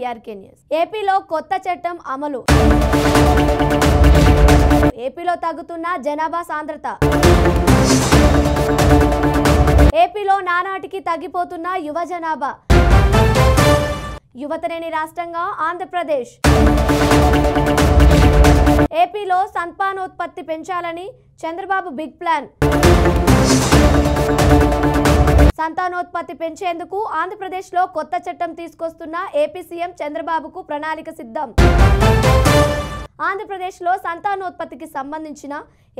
VRK news. ఏపీలో కొత్త చట్టం అమలు. ఏపీలో తగ్గుతున్న జనాభా సాంద్రత. ఏపీలో నానాటికి తగ్గిపోతున్న యువ జనాభా. యువతలేని రాష్ట్రంగా ఆంధ్రప్రదేశ్. ఏపీలో సంతానోత్పత్తి పెంచాలని చంద్రబాబు బిగ్ ప్లాన్. సంతానోత్పత్తి పెంచేందుకు ఆంధ్రప్రదేశ్లో కొత్త చట్టం తీసుకొస్తున్న ఏపీ సీఎం చంద్రబాబుకు ప్రణాళిక సిద్ధం. ఆంధ్రప్రదేశ్లో సంతానోత్పత్తికి సంబంధించిన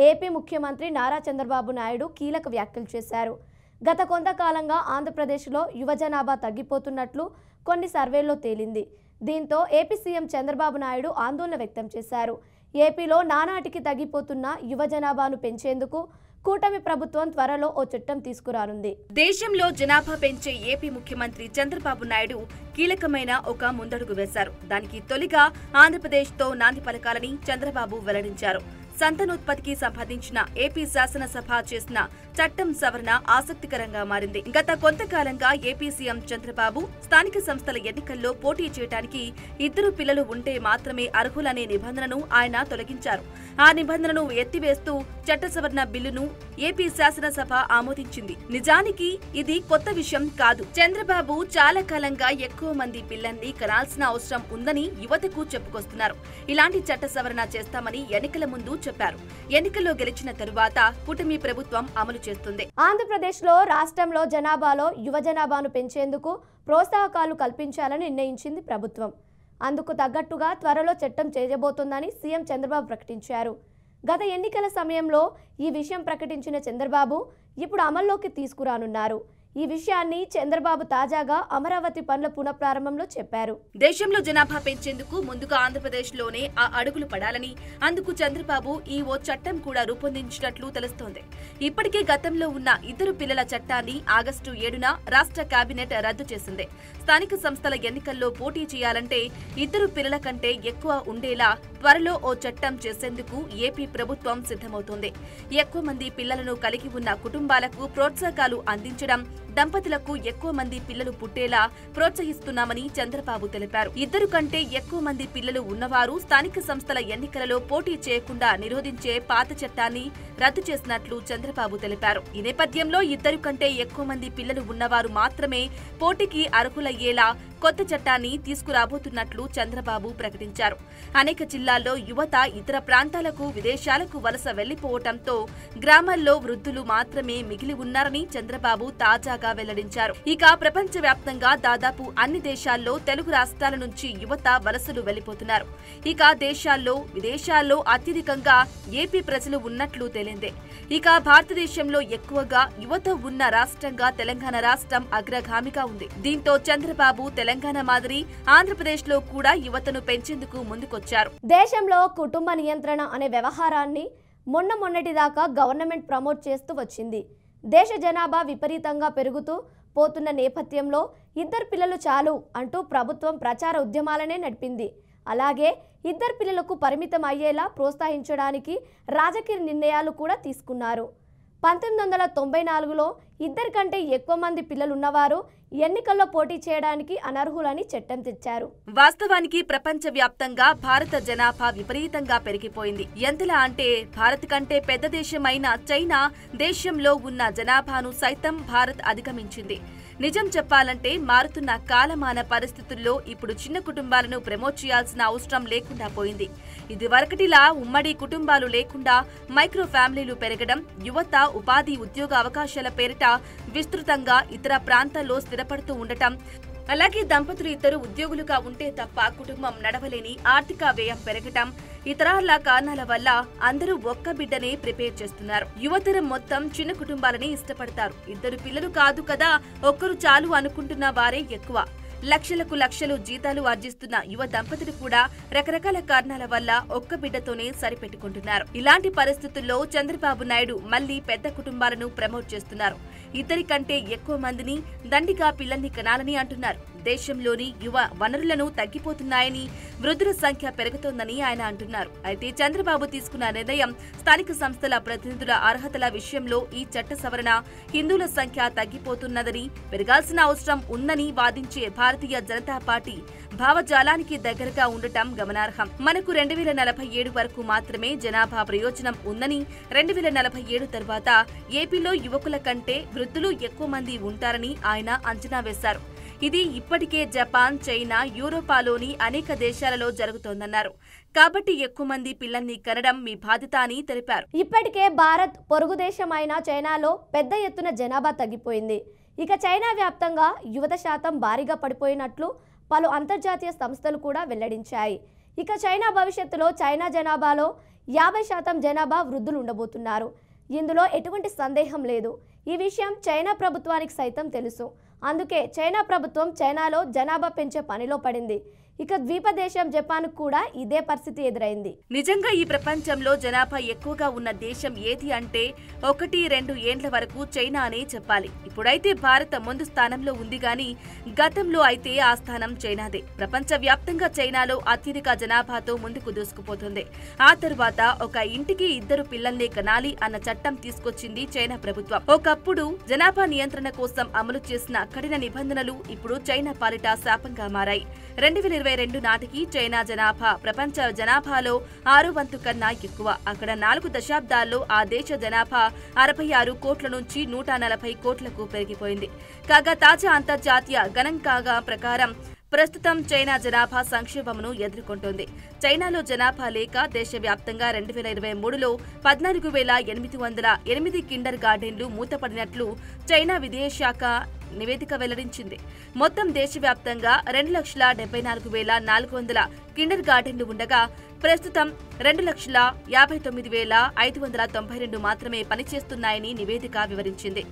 ఏపీ ముఖ్యమంత్రి నారా చంద్రబాబు నాయుడు కీలక వ్యాఖ్యలు చేశారు. గత కొంతకాలంగా ఆంధ్రప్రదేశ్లో యువ జనాభా తగ్గిపోతున్నట్లు కొన్ని సర్వేల్లో తేలింది. దీంతో ఏపీ సీఎం చంద్రబాబు నాయుడు ఆందోళన వ్యక్తం చేశారు. ఏపీలో నానాటికి తగ్గిపోతున్న యువ జనాభాను పెంచేందుకు కూటమి ప్రభుత్వం త్వరలో ఓ చట్టం తీసుకురానుంది. దేశంలో జనాభా పెంచే ఏపీ ముఖ్యమంత్రి చంద్రబాబు నాయుడు కీలకమైన ఒక ముందడుగు వేశారు. దానికి తొలిగా ఆంధ్రప్రదేశ్తో నాంది పలకాలని చంద్రబాబు వెల్లడించారు. సంతానోత్పత్తికి సంబంధించిన ఏపీ శాసనసభ చేసిన చట్టం సవరణ ఆసక్తికరంగా మారింది. గత కొంతకాలంగా ఏపీ సీఎం చంద్రబాబు స్థానిక సంస్థల ఎన్నికల్లో పోటీ చేయడానికి 2 పిల్లలు ఉంటే మాత్రమే అర్హులనే నిబంధనను ఆయన తొలగించారు. ఆ నిబంధనను ఎత్తివేస్తూ చట్ట సవరణ బిల్లును ఏపీ శాసనసభ ఆమోదించింది. నిజానికి ఇది కొత్త విషయం కాదు. చంద్రబాబు చాలా కాలంగా ఎక్కువ మంది పిల్లల్ని కనాల్సిన అవసరం ఉందని యువతకు చెప్పుకొస్తున్నారు. ఇలాంటి చట్ట సవరణ చేస్తామని ఎన్నికల ముందు చెప్పారు. ఎన్నికల్లో గెలిచిన తరువాత కూటమి ప్రభుత్వం అమలు చేస్తుంది. ఆంధ్రప్రదేశ్లో రాష్ట్రంలో జనాభాలో యువ జనాభాను పెంచేందుకు ప్రోత్సాహకాలు కల్పించాలని నిర్ణయించింది ప్రభుత్వం. అందుకు తగ్గట్టుగా త్వరలో చట్టం చేయబోతోందని సీఎం చంద్రబాబు ప్రకటించారు. గత ఎన్నికల సమయంలో ఈ విషయం ప్రకటించిన చంద్రబాబు ఇప్పుడు అమల్లోకి తీసుకురానున్నారు. ఈ విషయాన్ని చంద్రబాబు తాజాగా అమరావతి పనుల పునఃప్రారంభంలో చెప్పారు. దేశంలో జనాభా పెంచేందుకు ముందుగా ఆంధ్రప్రదేశ్లోనే ఆ అడుగులు పడాలని అందుకు చంద్రబాబు ఓ చట్టం కూడా రూపొందించినట్లు తెలుస్తోంది. ఇప్పటికే గతంలో ఉన్న 2 పిల్లల చట్టాన్ని ఆగస్టు 7న రాష్ట్ర కేబినెట్ రద్దు చేసింది. స్థానిక సంస్థల ఎన్నికల్లో పోటీ చేయాలంటే 2 పిల్లల కంటే ఎక్కువ ఉండేలా త్వరలో ఓ చట్టం చేసేందుకు ఏపీ ప్రభుత్వం సిద్ధమవుతోంది. ఎక్కువ మంది పిల్లలను కలిగి ఉన్న కుటుంబాలకు ప్రోత్సాహకాలు అందించడం, దంపతులకు ఎక్కువ మంది పిల్లలు పుట్టేలా ప్రోత్సహిస్తున్నామని చంద్రబాబు తెలిపారు. 2 కంటే ఎక్కువ మంది పిల్లలు ఉన్నవారు స్థానిక సంస్థల ఎన్నికలలో పోటీ చేయకుండా నిరోధించే పాత చట్టాన్ని రద్దు చేసినట్లు చంద్రబాబు తెలిపారు. ఈ నేపథ్యంలో 2 కంటే ఎక్కువ మంది పిల్లలు ఉన్నవారు మాత్రమే పోటీకి అర్హులయ్యేలా కొత్త చట్టాన్ని తీసుకురాబోతున్నట్లు చంద్రబాబు ప్రకటించారు. అనేక జిల్లాల్లో యువత ఇతర ప్రాంతాలకు, విదేశాలకు వలస వెళ్లిపోవడంతో గ్రామాల్లో వృద్ధులు మాత్రమే మిగిలి ఉన్నారని చంద్రబాబు తాజాగా వెల్లడించారు. ఇక ప్రపంచవ్యాప్తంగా దాదాపు అన్ని దేశాల్లో తెలుగు రాష్ట్రాల నుంచి యువత వలసలు వెళ్లిపోతున్నారు. ఇక దేశాల్లో, విదేశాల్లో అత్యధికంగా ఏపీ ప్రజలు ఉన్నట్లు తేలింది. ఇక భారతదేశంలో ఎక్కువగా యువత ఉన్న రాష్ట్రంగా తెలంగాణ రాష్ట్రం అగ్రగామిగా ఉంది. దీంతో చంద్రబాబు తెలంగాణ మాదిరి ఆంధ్రప్రదేశ్లో కూడా యువతను పెంచేందుకు ముందుకొచ్చారు. దేశంలో కుటుంబ నియంత్రణ అనే వ్యవహారాన్ని మొన్నటిదాకా గవర్నమెంట్ ప్రమోట్ చేస్తూ వచ్చింది. దేశ జనాభా విపరీతంగా పెరుగుతూ పోతున్న నేపథ్యంలో 2 పిల్లలు చాలు అంటూ ప్రభుత్వం ప్రచార ఉద్యమాలనే నడిపింది. అలాగే 2 పిల్లలకు పరిమితం అయ్యేలా ప్రోత్సహించడానికి రాజకీయ నిర్ణయాలు కూడా తీసుకున్నారు. 1994లో 2 కంటే ఎక్కువ మంది పిల్లలున్నవారు ఎన్నికల్లో పోటీ చేయడానికి అనర్హులని చట్టం తెచ్చారు. వాస్తవానికి ప్రపంచవ్యాప్తంగా భారత జనాభా విపరీతంగా పెరిగిపోయింది. ఎంతలా అంటే భారత్ కంటే పెద్ద దేశమైన చైనా దేశంలో ఉన్న జనాభాను సైతం భారత్ అధిగమించింది. నిజం చెప్పాలంటే మారుతున్న కాలమాన పరిస్థితుల్లో ఇప్పుడు చిన్న కుటుంబాలను ప్రమోట్ చేయాల్సిన అవసరం లేకుండా పోయింది. ఇదివరకటిలా ఉమ్మడి కుటుంబాలు లేకుండా మైక్రో ఫ్యామిలీలు పెరగడం, యువత ఉపాధి, ఉద్యోగ అవకాశాల పేరిట విస్తృతంగా ఇతర ప్రాంతాల్లో స్థిరపడుతూ ఉండటం, అలాగే దంపతులు ఇద్దరు ఉద్యోగులుగా ఉంటే తప్ప కుటుంబం నడవలేని ఆర్థిక వ్యయం పెరగటం, ఇతరాల కారణాల వల్ల అందరూ ఒక్క బిడ్డనే ప్రిపేర్ చేస్తున్నారు. యువతరం మొత్తం చిన్న కుటుంబాలని ఇష్టపడతారు. 2 పిల్లలు కాదు కదా, ఒక్కరు చాలు అనుకుంటున్న వారే ఎక్కువ. లక్షలకు లక్షలు జీతాలు ఆర్జిస్తున్న యువ దంపతులు కూడా రకరకాల కారణాల వల్ల ఒక్క బిడ్డతోనే సరిపెట్టుకుంటున్నారు. ఇలాంటి పరిస్థితుల్లో చంద్రబాబు నాయుడు మళ్లీ పెద్ద కుటుంబాలను ప్రమోట్ చేస్తున్నారు. 2 కంటే ఎక్కువ మందిని దండిగా పిల్లల్ని కనాలని అంటున్నారు. దేశంలోని యువ వనరులను తగ్గిపోతున్నాయని, వృద్ధుల సంఖ్య పెరుగుతోందని ఆయన అంటున్నారు. అయితే చంద్రబాబు తీసుకున్న నిర్ణయం స్థానిక సంస్థల ప్రతినిధుల అర్హతల విషయంలో ఈ చట్ట సవరణ హిందువుల సంఖ్య తగ్గిపోతున్నదని, పెరగాల్సిన అవసరం ఉందని వాదించే భారతీయ జనతా పార్టీ భావజాలానికి దగ్గరగా ఉండటం గమనార్హం. మనకు 2047 వరకు మాత్రమే జనాభా ప్రయోజనం ఉందని, 2047 తర్వాత ఏపీలో యువకుల కంటే వృద్ధులు ఎక్కువ మంది ఉంటారని ఆయన అంచనా వేశారు. ఇది ఇప్పటికే జపాన్, చైనా, యూరోపాలోని అనేక దేశాలలో జరుగుతోందన్నారు. కాబట్టి ఎక్కువ మంది పిల్లల్ని కనడం మీ బాధ్యత అని తెలిపారు. ఇప్పటికే భారత్ పొరుగు దేశమైన చైనాలో పెద్ద ఎత్తున జనాభా తగ్గిపోయింది. ఇక చైనా వ్యాప్తంగా యువత శాతం భారీగా పడిపోయినట్లు పలు అంతర్జాతీయ సంస్థలు కూడా వెల్లడించాయి. ఇక చైనా భవిష్యత్తులో చైనా జనాభాలో 50% జనాభా వృద్ధులు ఉండబోతున్నారు. ఇందులో ఎటువంటి సందేహం లేదు. ఈ విషయం చైనా ప్రభుత్వానికి సైతం తెలుసు. అందుకే చైనా ప్రభుత్వం చైనాలో జనాభా పెంచే పనిలో పడింది. ఇక ద్వీప దేశం జపాన్ కూడా ఇదే పరిస్థితి ఎదురైంది. నిజంగా ఈ ప్రపంచంలో జనాభా ఎక్కువగా ఉన్న దేశం ఏది అంటే 1-2 ఏండ్ల వరకు చైనా అనే చెప్పాలి. ఇప్పుడైతే భారత్ ముందు స్థానంలో ఉంది గాని గతంలో అయితే ఆ స్థానం చైనాదే. ప్రపంచ వ్యాప్తంగా చైనాలో అత్యధిక జనాభాతో ముందుకు దూసుకుపోతుంది. ఆ తరువాత ఒక ఇంటికి 2 పిల్లల్ని కనాలి అన్న చట్టం తీసుకొచ్చింది చైనా ప్రభుత్వం. ఒకప్పుడు జనాభా నియంత్రణ కోసం అమలు చేసిన కఠిన నిబంధనలు ఇప్పుడు చైనా పాలిట శాపంగా మారాయి. 2022 నాటికి చైనా జనాభా ప్రపంచ జనాభాలో 6 వంతు కన్నా ఎక్కువ. అక్కడ 4 దశాబ్దాల్లో ఆ దేశ జనాభా 66 కోట్ల నుంచి 140 కోట్లకు పెరిగిపోయింది. కాగా తాజా అంతర్జాతీయ గణాంకాల ప్రకారం ప్రస్తుతం చైనా జనాభా సంక్షోభమును ఎదుర్కొంటోంది. చైనాలో జనాభా లేక దేశవ్యాప్తంగా 2023లో 14,808 కిండర్ గార్డెన్లు మూతపడినట్లు చైనా విదేశాంగ నివేదిక వెల్లడించింది. మొత్తం దేశవ్యాప్తంగా 2,74,400 కిండర్ గార్డెన్లు ఉండగా ప్రస్తుతం 2,59,592 మాత్రమే పనిచేస్తున్నాయని నివేదిక వివరించింది.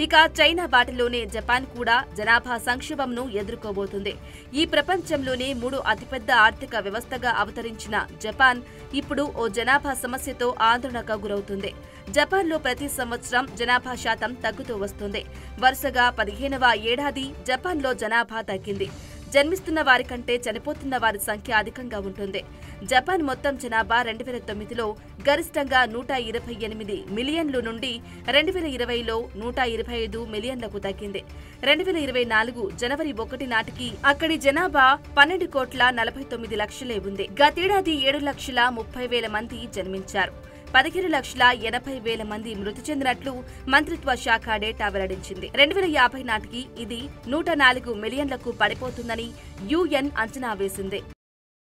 ఇక చైనా బాటలోనే జపాన్ కూడా జనాభా సంక్షోభంను ఎదుర్కోబోతుంది. ఈ ప్రపంచంలోనే 3 అతిపెద్ద ఆర్థిక వ్యవస్థగా అవతరించిన జపాన్ ఇప్పుడు ఓ జనాభా సమస్యతో ఆందోళనకు గురవుతుంది. జపాన్లో ప్రతి సంవత్సరం జనాభా శాతం తగ్గుతూ వస్తుంది. వరుసగా 15వ ఏడాది జపాన్లో జనాభా తగ్గింది. జన్మిస్తున్న వారి కంటే చనిపోతున్న వారి సంఖ్య అధికంగా ఉంటుంది. జపాన్ మొత్తం జనాభా 2009లో గరిష్టంగా 128 మిలియన్లు నుండి 2020లో 125 మిలియన్లకు తగ్గింది. 2024 జనవరి 1 నాటికి అక్కడి జనాభా 12,49,00,000 ఉంది. గతేడాది 7,30,000 మంది జన్మించారు. 15,80,000 మంది మృతి చెందినట్లు మంత్రిత్వ శాఖ డేటా వెల్లడించింది. 2050 నాటికి ఇది 104 మిలియన్లకు పడిపోతుందని UN అంచనా వేసింది.